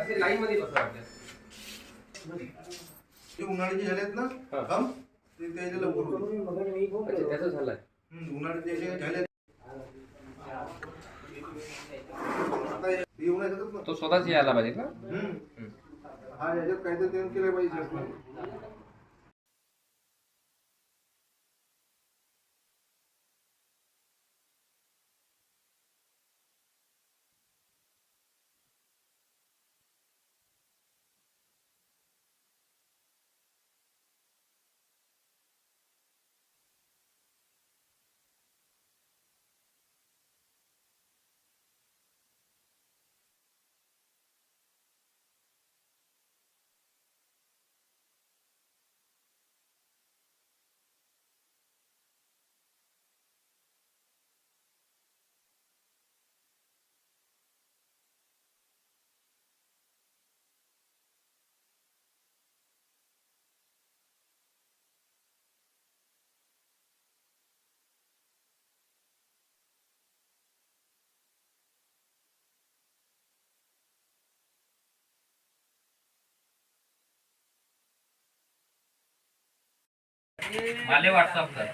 असे लाईन मध्ये बसा वाटतं. ते उन्हाळ्याचे झालेत ना काम ते त्याला बोलू. अच्छा त्याचं झालंय. उन्हाळ्याचे जे झाले आता येऊन येतात ना तो स्वतःच यायला पाहिजे का? हा याच्यात काहीतरी त्यांनी केलं पाहिजे. माले व्हॉट्सअप कर.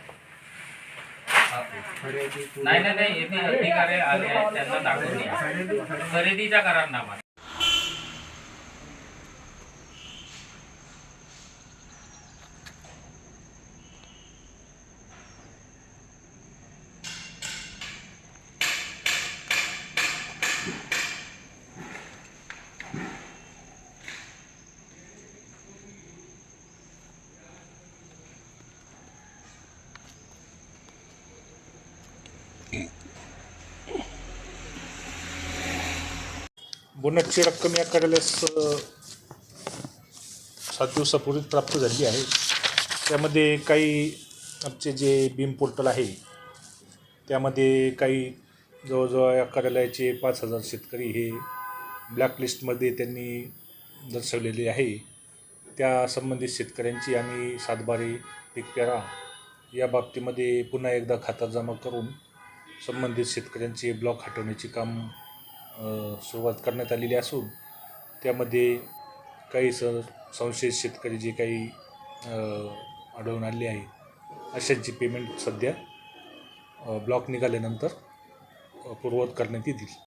नाही नाही नाही येथे अधिकारी आले आहेत त्यांना दाखवून द्या खरेदीचा करारनामा. बोनटची रक्कम या कार्यालयास 7 दिवसापूर्वी प्राप्त झाली आहे. त्यामध्ये काही आमचे जे बीम पोर्टल आहे त्यामध्ये काही जवळजवळ या कार्यालयाचे 5,000 शेतकरी हे ब्लॅकलिस्टमध्ये त्यांनी दर्शवलेले आहे. त्या संबंधित शेतकऱ्यांची आम्ही 7/12 पीक पेरा या बाबतीमध्ये पुन्हा एकदा खाता जमा करून संबंधित शेतकऱ्यांचे ब्लॉक हटवण्याचे काम सुरुवात करण्यात आलेली असून त्यामध्ये काही संशयित शेतकरी जे काही आढळून आले आहे अशांची पेमेंट सध्या ब्लॉक निघाल्यानंतर पूर्ववत करण्यात येतील.